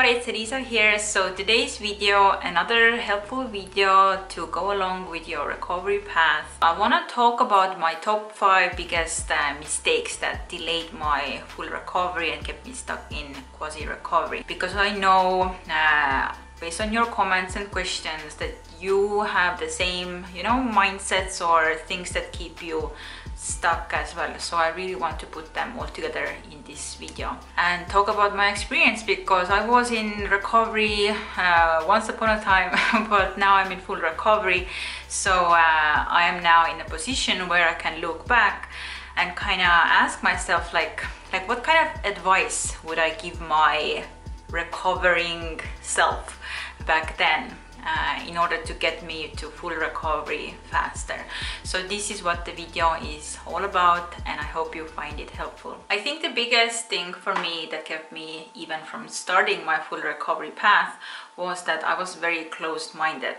everybody, it's Elisa here. So today's video, another helpful video to go along with your recovery path. I want to talk about my top 5 biggest mistakes that delayed my full recovery and kept me stuck in quasi-recovery, because I know based on your comments and questions that you have the same, mindsets or things that keep you stuck as well. So I really want to put them all together in this video and talk about my experience, because I was in recovery once upon a time but now I'm in full recovery. So I am now in a position where I can look back and kind of ask myself like what kind of advice would I give my recovering self back then in order to get me to full recovery faster. So this is what the video is all about, and I hope you find it helpful. I think the biggest thing for me that kept me even from starting my full recovery path was that I was very closed-minded.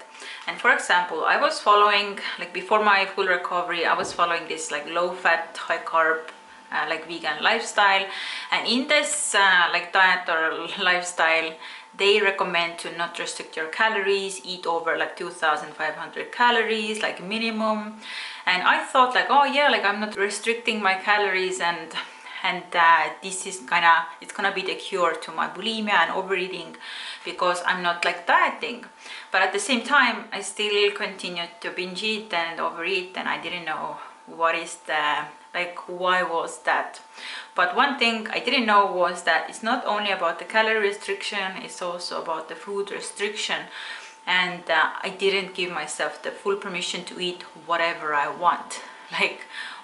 And for example, I was following, before my full recovery, I was following this low-fat, high-carb vegan lifestyle, and in this diet or lifestyle they recommend to not restrict your calories, eat over 2,500 calories minimum. And I thought oh yeah, I'm not restricting my calories, and this is it's gonna be the cure to my bulimia and overeating, because I'm not dieting. But at the same time I still continued to binge eat and overeat, and I didn't know what is the why was that. But one thing I didn't know was that it's not only about the calorie restriction, it's also about the food restriction. And I didn't give myself the full permission to eat whatever I want.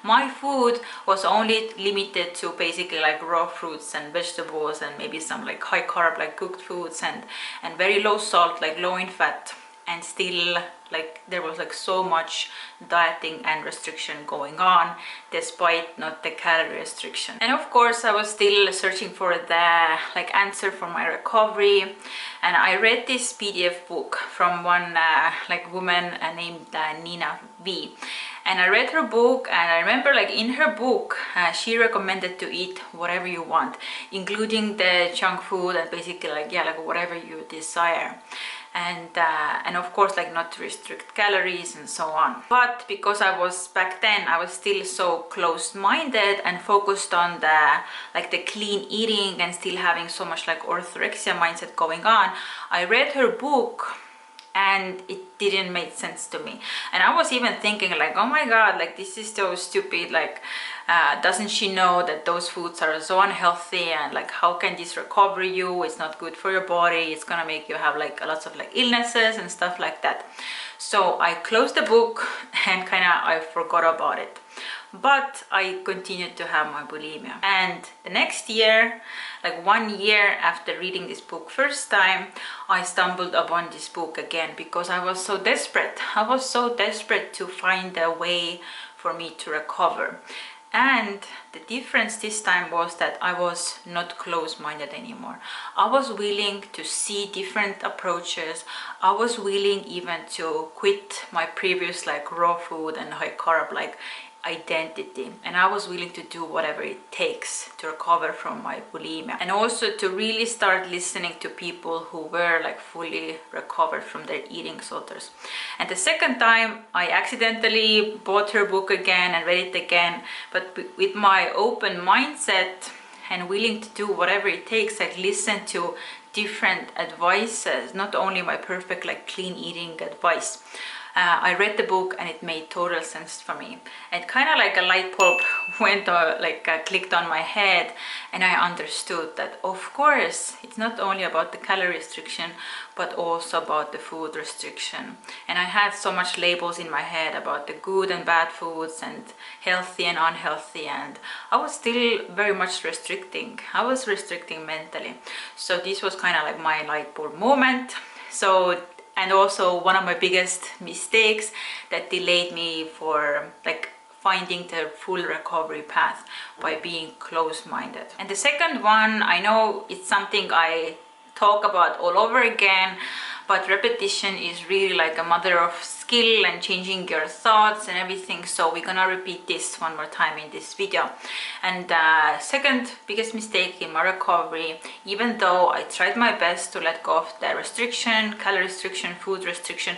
My food was only limited to basically raw fruits and vegetables, and maybe some high carb cooked foods, and very low salt, low in fat. And still there was so much dieting and restriction going on despite not the calorie restriction. And of course I was still searching for the answer for my recovery, and I read this PDF book from one woman named Nina V. And I read her book, and I remember in her book she recommended to eat whatever you want, including the junk food, and basically whatever you desire. And of course not to restrict calories and so on. But because I was back then, I was still so closed-minded and focused on the clean eating, and still having so much orthorexia mindset going on, I read her book and it didn't make sense to me. And I was even thinking oh my god, this is so stupid, doesn't she know that those foods are so unhealthy, and how can this recover you? It's not good for your body, it's gonna make you have lots of illnesses and stuff like that. So I closed the book and I forgot about it. But I continued to have my bulimia, and the next year, 1 year after reading this book first time, I stumbled upon this book again, because I was so desperate. I was so desperate to find a way for me to recover. And the difference this time was that I was not closed-minded anymore. I was willing to see different approaches. I was willing even to quit my previous raw food and high carb identity, and I was willing to do whatever it takes to recover from my bulimia, and also to really start listening to people who were fully recovered from their eating disorders. And the second time I accidentally bought her book again and read it again, but with my open mindset and willing to do whatever it takes, listen to different advices, not only my perfect clean eating advice. I read the book and it made total sense for me. And a light bulb went clicked on my head, and I understood that of course it's not only about the calorie restriction but also about the food restriction. And I had so much labels in my head about the good and bad foods and healthy and unhealthy, and I was still very much restricting. I was restricting mentally. So this was my light bulb moment. And also one of my biggest mistakes that delayed me for finding the full recovery path, by being closed-minded. And the second one, I know it's something I talk about all over again, but repetition is really like a mother of skill and changing your thoughts and everything. So we're gonna repeat this one more time in this video. And second biggest mistake in my recovery, even though I tried my best to let go of the restriction, calorie restriction, food restriction,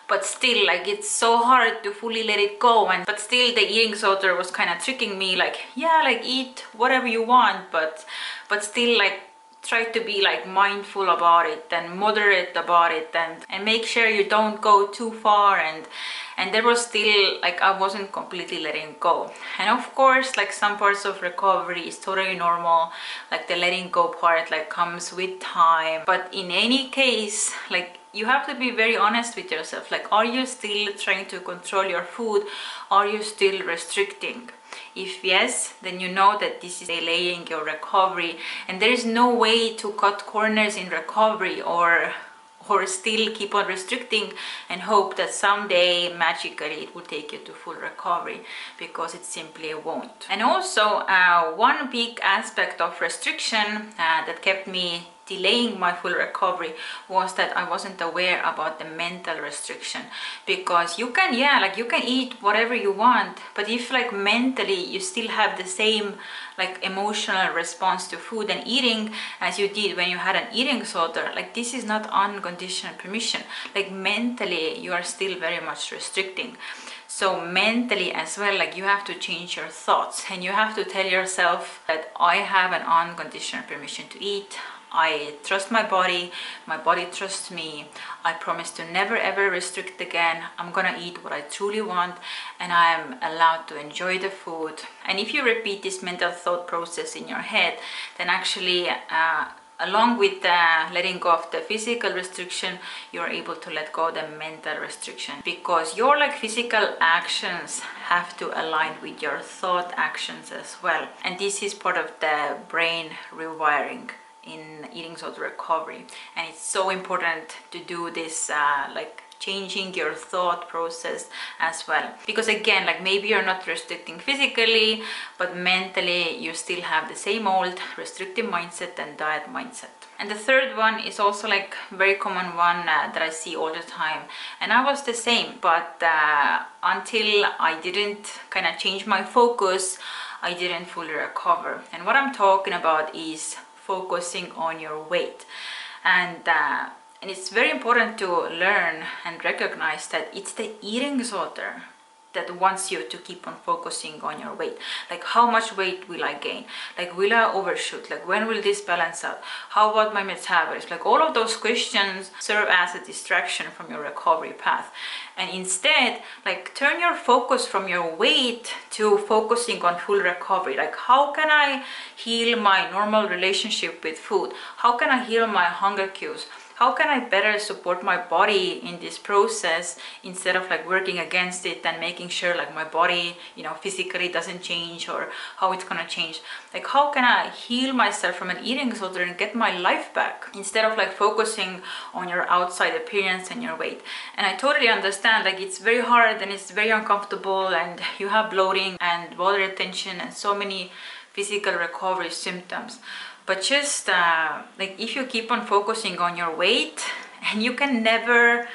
but still, like, it's so hard to fully let it go. But still the eating disorder was kind of tricking me, like, yeah, like, eat whatever you want, but still, like, try to be like mindful about it and moderate about it, and make sure you don't go too far. And there was still, like, I wasn't completely letting go. And of course, like, some parts of recovery is totally normal, like the letting go part, like, comes with time. But in any case, like, you have to be very honest with yourself. Like, are you still trying to control your food? Are you still restricting? If yes, then you know that this is delaying your recovery, and there is no way to cut corners in recovery or still keep on restricting and hope that someday magically it will take you to full recovery, because it simply won't. And also one big aspect of restriction that kept me delaying my full recovery was that I wasn't aware about the mental restriction. Because you can, yeah, like, you can eat whatever you want, but if, like, mentally you still have the same, like, emotional response to food and eating as you did when you had an eating disorder, like, this is not unconditional permission. Like, mentally you are still very much restricting. So mentally as well, like, you have to change your thoughts, and you have to tell yourself that I have an unconditional permission to eat. I trust my body trusts me. I promise to never ever restrict again. I'm gonna eat what I truly want, and I'm allowed to enjoy the food. And if you repeat this mental thought process in your head, then actually along with letting go of the physical restriction, you're able to let go of the mental restriction, because your, like, physical actions have to align with your thought actions as well. And this is part of the brain rewiring in eating disorder recovery, and it's so important to do this, like, changing your thought process as well. Because again, like, maybe you're not restricting physically, but mentally you still have the same old restrictive mindset and diet mindset. And the third one is also, like, very common one that I see all the time, and I was the same, but until I didn't kind of change my focus, I didn't fully recover. And what I'm talking about is focusing on your weight. And it's very important to learn and recognize that it's the eating disorder that wants you to keep on focusing on your weight. Like, how much weight will I gain? Like, will I overshoot? Like, when will this balance out? How about my metabolism? Like, all of those questions serve as a distraction from your recovery path. And instead, like, turn your focus from your weight to focusing on full recovery. Like, how can I heal my normal relationship with food? How can I heal my hunger cues? How can I better support my body in this process, instead of, like, working against it and making sure, like, my body, you know, physically doesn't change, or how it's gonna change? Like, how can I heal myself from an eating disorder and get my life back, instead of, like, focusing on your outside appearance and your weight? And I totally understand, like, it's very hard and it's very uncomfortable, and you have bloating and water retention and so many physical recovery symptoms. But just like, if you keep on focusing on your weight, and you can never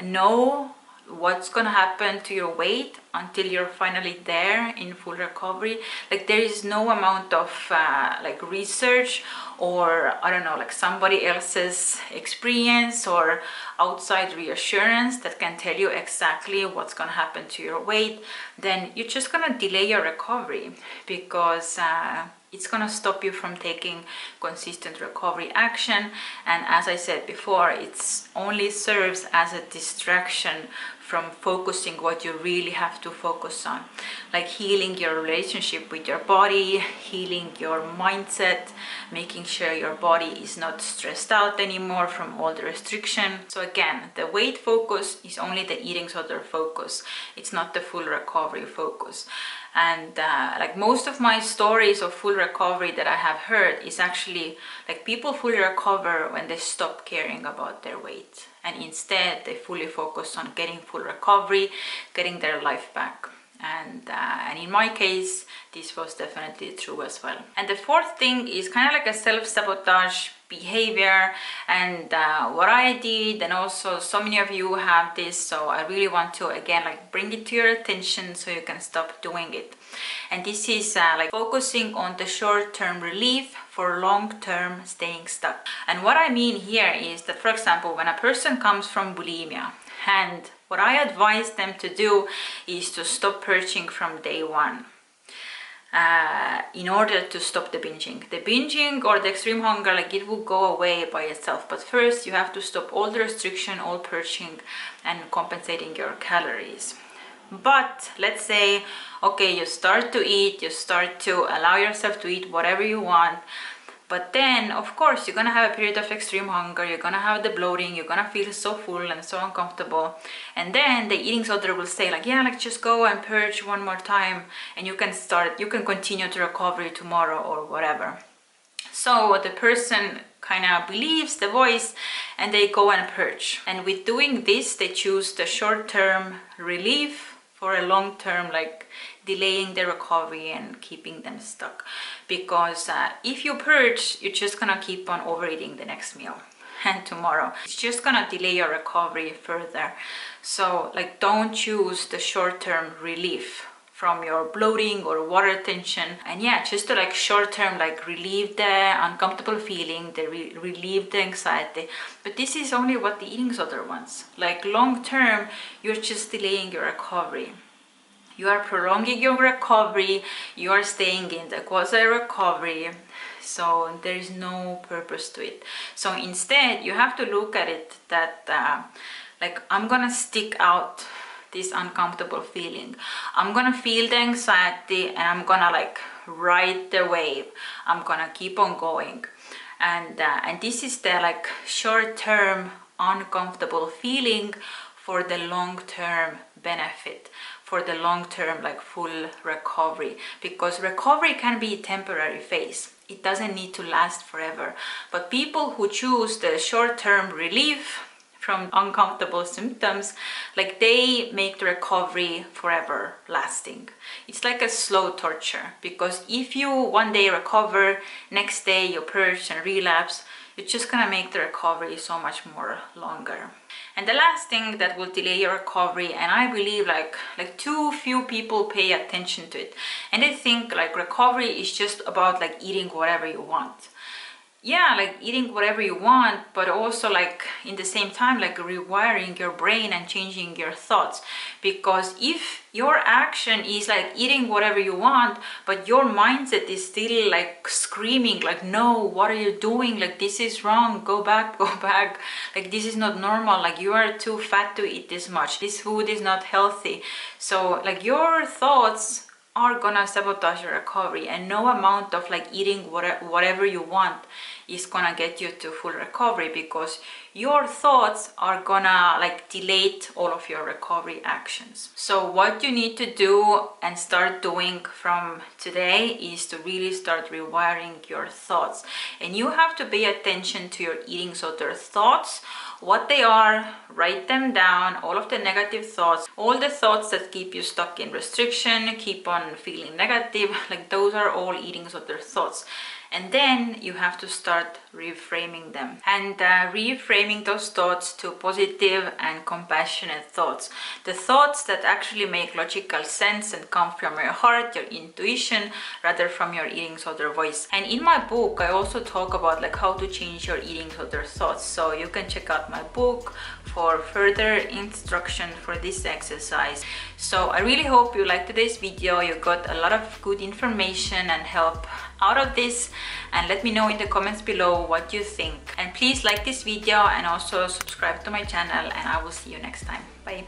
know what's gonna happen to your weight until you're finally there in full recovery. Like, there is no amount of like, research, or I don't know, like, somebody else's experience or outside reassurance that can tell you exactly what's gonna happen to your weight. Then you're just gonna delay your recovery, because it's gonna stop you from taking consistent recovery action. And as I said before, it's only serves as a distraction from focusing what you really have to focus on, like healing your relationship with your body, healing your mindset, making sure your body is not stressed out anymore from all the restriction. So again, the weight focus is only the eating disorder focus. It's not the full recovery focus. And like, most of my stories of full recovery that I have heard is actually like, people fully recover when they stop caring about their weight, and instead they fully focus on getting full recovery, getting their life back. And in my case, this was definitely true as well. And the fourth thing is kind of like a self-sabotage behavior, and what I did, and also so many of you have this, so I really want to again like bring it to your attention so you can stop doing it. And this is like focusing on the short-term relief for long-term staying stuck. And what I mean here is that, for example, when a person comes from bulimia, and what I advise them to do is to stop purging from day one. In order to stop the binging. The binging or the extreme hunger, like it will go away by itself. But first you have to stop all the restriction, all purging, and compensating your calories. But let's say, okay, you start to eat, you start to allow yourself to eat whatever you want. But then, of course, you're gonna have a period of extreme hunger, you're gonna have the bloating, you're gonna feel so full and so uncomfortable. And then the eating disorder will say like, yeah, like just go and purge one more time and you can continue to recovery tomorrow or whatever. So the person kind of believes the voice and they go and purge. And with doing this, they choose the short-term relief for a long-term, like delaying the recovery and keeping them stuck. Because if you purge, you're just gonna keep on overeating the next meal and tomorrow. It's just gonna delay your recovery further. So like, don't choose the short-term relief from your bloating or water retention, and yeah, just to like short-term like relieve the uncomfortable feeling, relieve the anxiety. But this is only what the eating disorder wants. Like long-term, you're just delaying your recovery. You are prolonging your recovery, you are staying in the quasi-recovery, so there is no purpose to it. So instead, you have to look at it that like, I'm gonna stick out this uncomfortable feeling. I'm gonna feel the anxiety and I'm gonna like ride the wave. I'm gonna keep on going. And this is the like short-term uncomfortable feeling for the long-term benefit, for the long-term like full recovery. Because recovery can be a temporary phase. It doesn't need to last forever. But people who choose the short-term relief from uncomfortable symptoms, like they make the recovery forever lasting. It's like a slow torture, because if you one day recover, next day you purge and relapse, it's just gonna make the recovery so much more longer. And the last thing that will delay your recovery, and I believe like too few people pay attention to it, and they think like recovery is just about like eating whatever you want. Yeah, like eating whatever you want, but also like in the same time like rewiring your brain and changing your thoughts. Because if your action is like eating whatever you want, but your mindset is still like screaming like, no, what are you doing, like this is wrong, go back, like this is not normal, like you are too fat to eat this much, this food is not healthy. So like your thoughts are gonna sabotage your recovery, and no amount of like eating whatever you want is gonna get you to full recovery, because your thoughts are gonna like delay all of your recovery actions. So what you need to do and start doing from today is to really start rewiring your thoughts. And you have to pay attention to your eating disorder thoughts, what they are, write them down, all of the negative thoughts, all the thoughts that keep you stuck in restriction, keep on feeling negative, like those are all eating disorder thoughts. And then you have to start reframing them, and reframing those thoughts to positive and compassionate thoughts. The thoughts that actually make logical sense and come from your heart, your intuition, rather from your eating disorder voice. And in my book, I also talk about like how to change your eating disorder thoughts. So you can check out my book for further instruction for this exercise. So I really hope you liked today's video. You got a lot of good information and help out of this, and let me know in the comments below what you think. And please like this video and also subscribe to my channel, and I will see you next time. Bye.